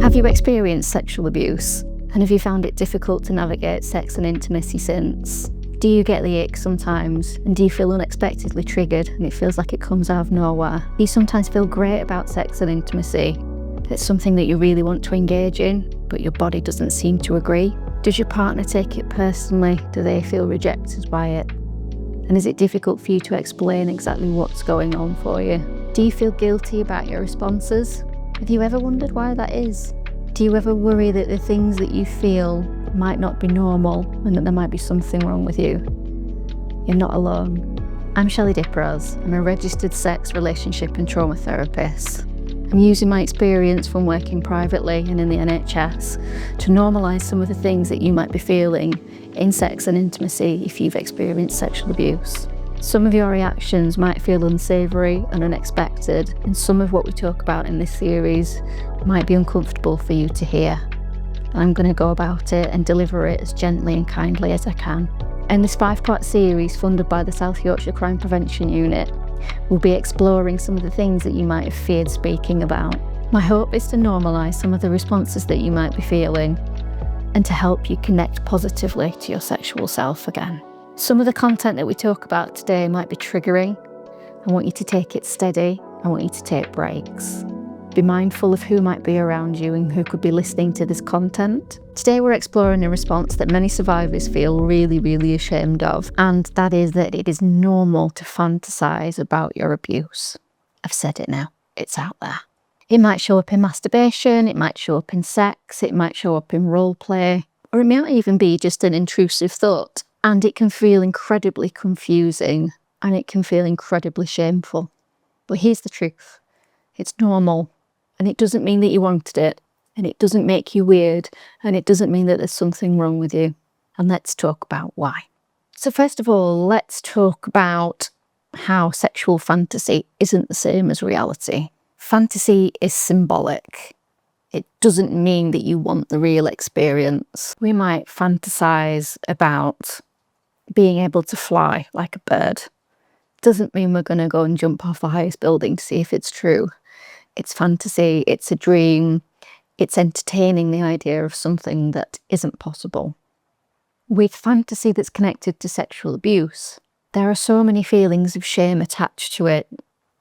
Have you experienced sexual abuse? And have you found it difficult to navigate sex and intimacy since? Do you get the ick sometimes? And do you feel unexpectedly triggered and it feels like it comes out of nowhere? Do you sometimes feel great about sex and intimacy? It's something that you really want to engage in, but your body doesn't seem to agree? Does your partner take it personally? Do they feel rejected by it? And is it difficult for you to explain exactly what's going on for you? Do you feel guilty about your responses? Have you ever wondered why that is? Do you ever worry that the things that you feel might not be normal and that there might be something wrong with you? You're not alone. I'm Shelley Diprose. I'm a registered sex, relationship and trauma therapist. I'm using my experience from working privately and in the NHS to normalise some of the things that you might be feeling in sex and intimacy if you've experienced sexual abuse. Some of your reactions might feel unsavoury and unexpected, and some of what we talk about in this series might be uncomfortable for you to hear. I'm going to go about it and deliver it as gently and kindly as I can. In this 5-part series funded by the South Yorkshire Crime Prevention Unit, we'll be exploring some of the things that you might have feared speaking about. My hope is to normalise some of the responses that you might be feeling and to help you connect positively to your sexual self again. Some of the content that we talk about today might be triggering. I want you to take it steady. I want you to take breaks. Be mindful of who might be around you and who could be listening to this content. Today we're exploring a response that many survivors feel really ashamed of, and that is that it is normal to fantasize about your abuse. I've said it now, it's out there. It might show up in masturbation, it might show up in sex, it might show up in role play, or it might even be just an intrusive thought. And it can feel incredibly confusing and it can feel incredibly shameful. But here's the truth. It's normal, and it doesn't mean that you wanted it, and it doesn't make you weird, and it doesn't mean that there's something wrong with you. And let's talk about why. So first of all, let's talk about how sexual fantasy isn't the same as reality. Fantasy is symbolic. It doesn't mean that you want the real experience. We might fantasize about being able to fly like a bird. Doesn't mean we're going to go and jump off the highest building to see if it's true. It's fantasy, it's a dream, it's entertaining the idea of something that isn't possible. With fantasy that's connected to sexual abuse, there are so many feelings of shame attached to it,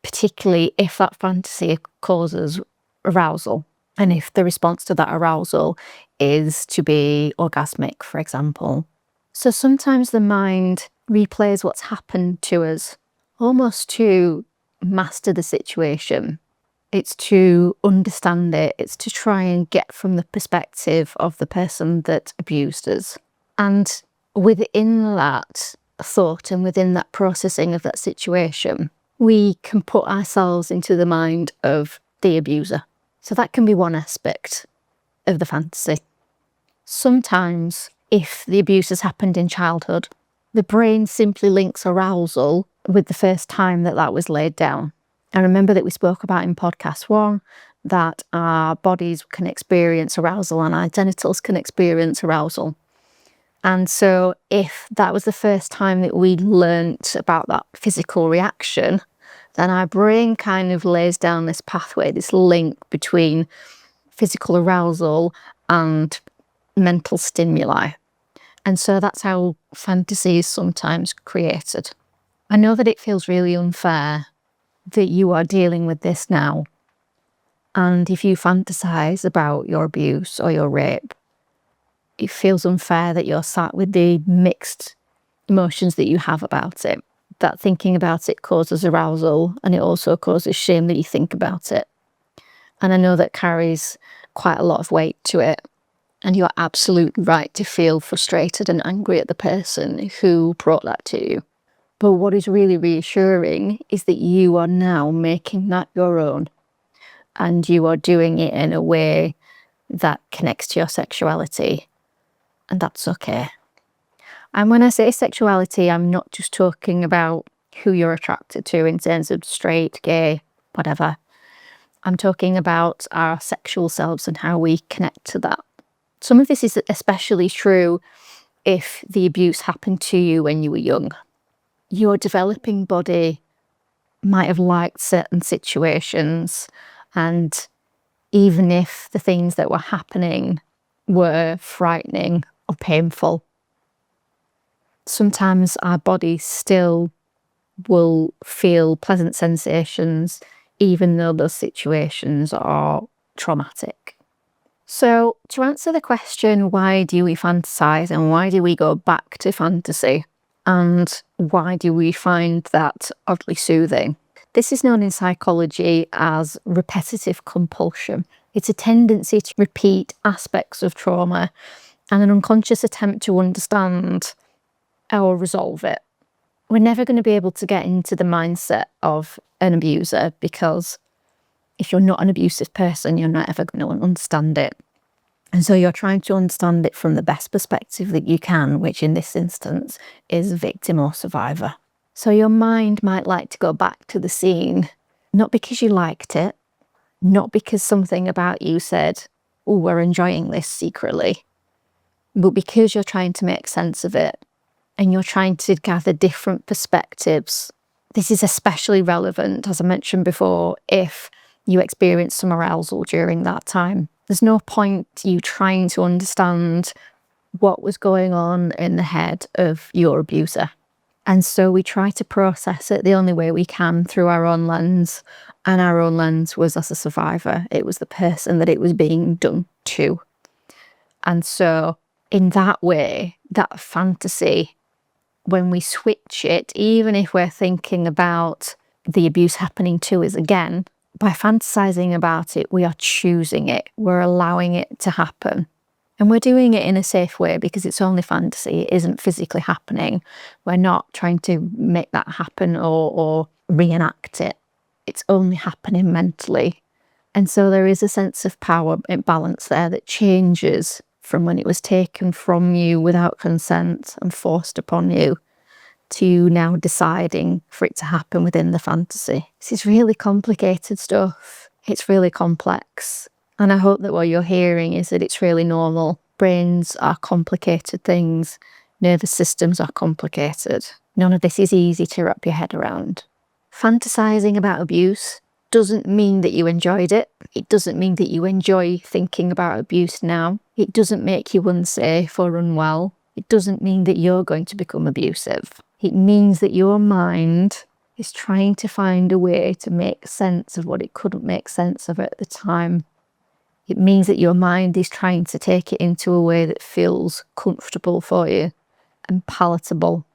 particularly if that fantasy causes arousal. And if the response to that arousal is to be orgasmic, for example. So sometimes the mind replays what's happened to us, almost to master the situation. It's to understand it. It's to try and get from the perspective of the person that abused us. And within that thought and within that processing of that situation, we can put ourselves into the mind of the abuser. So that can be one aspect of the fantasy. Sometimes, if the abuse has happened in childhood, the brain simply links arousal with the first time that that was laid down. And remember that we spoke about in podcast 1 that our bodies can experience arousal and our genitals can experience arousal. And so if that was the first time that we learnt about that physical reaction, then our brain kind of lays down this pathway, this link between physical arousal and mental stimuli. And so that's how fantasy is sometimes created. I know that it feels really unfair that you are dealing with this now. And if you fantasize about your abuse or your rape, it feels unfair that you're sat with the mixed emotions that you have about it. That thinking about it causes arousal, and it also causes shame that you think about it. And I know that carries quite a lot of weight to it. And you're absolutely right to feel frustrated and angry at the person who brought that to you. But what is really reassuring is that you are now making that your own. And you are doing it in a way that connects to your sexuality. And that's okay. And when I say sexuality, I'm not just talking about who you're attracted to in terms of straight, gay, whatever. I'm talking about our sexual selves and how we connect to that. Some of this is especially true if the abuse happened to you when you were young. Your developing body might have liked certain situations and even if the things that were happening were frightening or painful. Sometimes our body still will feel pleasant sensations, even though those situations are traumatic. So, to answer the question, why do we fantasize and why do we go back to fantasy? And why do we find that oddly soothing? This is known in psychology as repetitive compulsion. It's a tendency to repeat aspects of trauma and an unconscious attempt to understand or resolve it. We're never going to be able to get into the mindset of an abuser, because if you're not an abusive person, you're not ever going to understand it. And so you're trying to understand it from the best perspective that you can, which in this instance is victim or survivor. So your mind might like to go back to the scene, not because you liked it, not because something about you said, oh, we're enjoying this secretly, but because you're trying to make sense of it and you're trying to gather different perspectives. This is especially relevant, as I mentioned before, if you experience some arousal during that time. There's no point you trying to understand what was going on in the head of your abuser. And so we try to process it the only way we can through our own lens. And our own lens was as a survivor. It was the person that it was being done to. And so in that way, that fantasy, when we switch it, even if we're thinking about the abuse happening to us again, by fantasizing about it, we are choosing it. We're allowing it to happen. And we're doing it in a safe way because it's only fantasy. It isn't physically happening. We're not trying to make that happen or reenact it. It's only happening mentally. And so there is a sense of power and balance there that changes from when it was taken from you without consent and forced upon you to now deciding for it to happen within the fantasy. This is really complicated stuff. It's really complex. And I hope that what you're hearing is that it's really normal. Brains are complicated things. Nervous systems are complicated. None of this is easy to wrap your head around. Fantasizing about abuse doesn't mean that you enjoyed it. It doesn't mean that you enjoy thinking about abuse now. It doesn't make you unsafe or unwell. It doesn't mean that you're going to become abusive. It means that your mind is trying to find a way to make sense of what it couldn't make sense of at the time. It means that your mind is trying to take it into a way that feels comfortable for you and palatable.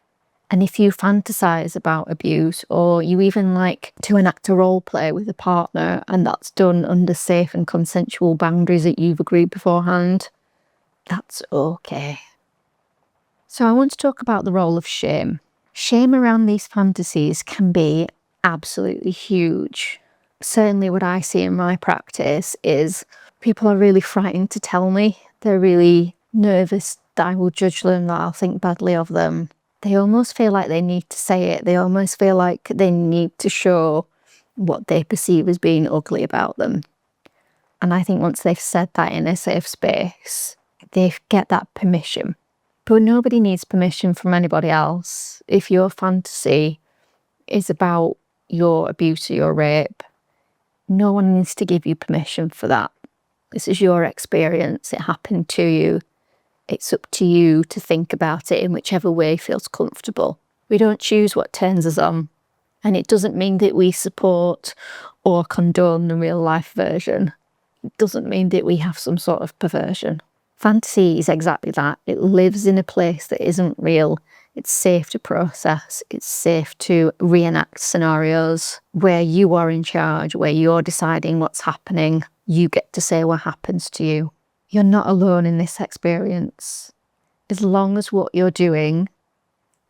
And if you fantasize about abuse, or you even like to enact a role play with a partner, and that's done under safe and consensual boundaries that you've agreed beforehand, that's okay. So I want to talk about the role of shame. Shame around these fantasies can be absolutely huge. Certainly what I see in my practice is people are really frightened to tell me. They're really nervous that I will judge them, that I'll think badly of them. They almost feel like they need to say it. They almost feel like they need to show what they perceive as being ugly about them. And I think once they've said that in a safe space, they get that permission. But nobody needs permission from anybody else. If your fantasy is about your abuse or your rape, no one needs to give you permission for that. This is your experience. It happened to you. It's up to you to think about it in whichever way feels comfortable. We don't choose what turns us on. And it doesn't mean that we support or condone the real life version. It doesn't mean that we have some sort of perversion. Fantasy is exactly that. It lives in a place that isn't real. It's safe to process. It's safe to reenact scenarios where you are in charge, where you're deciding what's happening. You get to say what happens to you. You're not alone in this experience. As long as what you're doing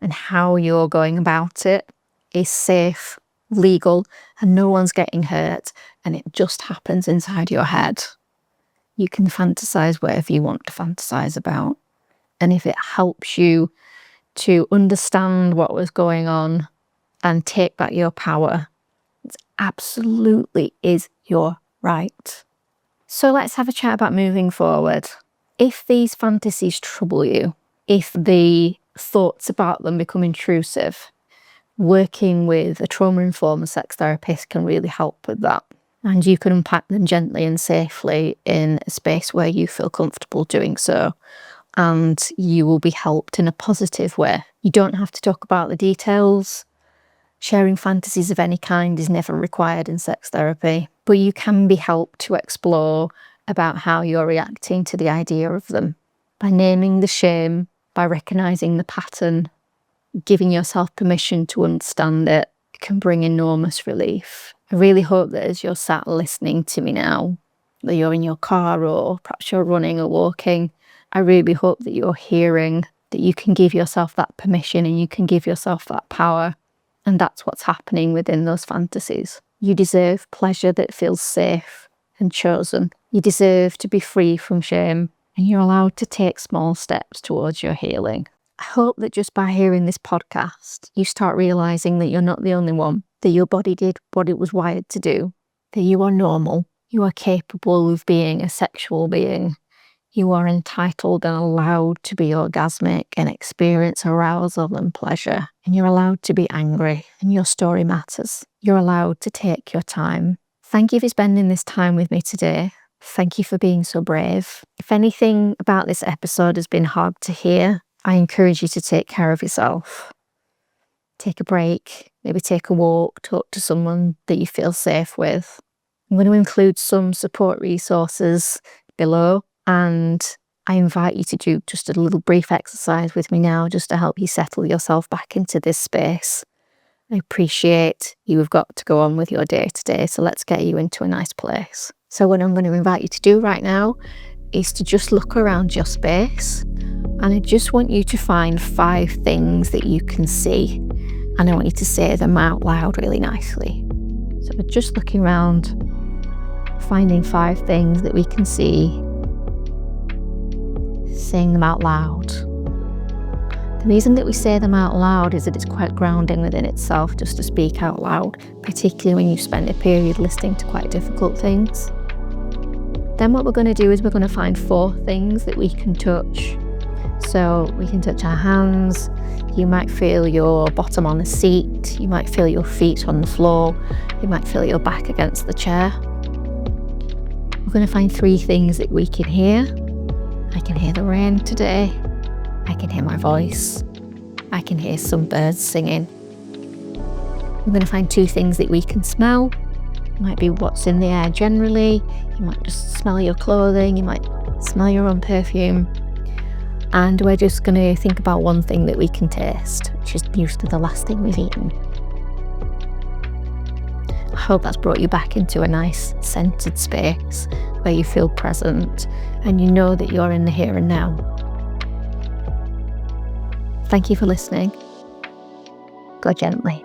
and how you're going about it is safe, legal, and no one's getting hurt, and it just happens inside your head, you can fantasize whatever you want to fantasize about. And if it helps you to understand what was going on and take back your power, it absolutely is your right. So let's have a chat about moving forward. If these fantasies trouble you, if the thoughts about them become intrusive, working with a trauma-informed sex therapist can really help with that. and you can unpack them gently and safely in a space where you feel comfortable doing so, and you will be helped in a positive way. You don't have to talk about the details. Sharing fantasies of any kind is never required in sex therapy, but you can be helped to explore about how you're reacting to the idea of them. By naming the shame, by recognising the pattern, giving yourself permission to understand it, can bring enormous relief. I really hope that as you're sat listening to me now, that you're in your car or perhaps you're running or walking, I really hope that you're hearing that you can give yourself that permission and you can give yourself that power. And that's what's happening within those fantasies. You deserve pleasure that feels safe and chosen. You deserve to be free from shame, and you're allowed to take small steps towards your healing. I hope that just by hearing this podcast, you start realising that you're not the only one, that your body did what it was wired to do, that you are normal, you are capable of being a sexual being, you are entitled and allowed to be orgasmic and experience arousal and pleasure, and you're allowed to be angry, and your story matters. You're allowed to take your time. Thank you for spending this time with me today. Thank you for being so brave. If anything about this episode has been hard to hear, I encourage you to take care of yourself. Take a break, maybe take a walk, talk to someone that you feel safe with. I'm going to include some support resources below, and I invite you to do just a little brief exercise with me now just to help you settle yourself back into this space. I appreciate you have got to go on with your day today, so let's get you into a nice place. So what I'm going to invite you to do right now is to just look around your space, and I just want you to find 5 things that you can see, and I want you to say them out loud really nicely. So we're just looking around, finding 5 things that we can see, saying them out loud. The reason that we say them out loud is that it's quite grounding within itself just to speak out loud, particularly when you spend a period listening to quite difficult things. Then what we're going to do is we're going to find 4 things that we can touch. So we can touch our hands, you might feel your bottom on the seat, you might feel your feet on the floor, you might feel your back against the chair. We're going to find 3 things that we can hear. I can hear the rain today, I can hear my voice, I can hear some birds singing. We're going to find 2 things that we can smell. It might be what's in the air generally, you might just smell your clothing, you might smell your own perfume. And we're just going to think about 1 thing that we can taste, which is usually the last thing we've eaten. I hope that's brought you back into a nice centered space where you feel present and you know that you're in the here and now. Thank you for listening. Go gently.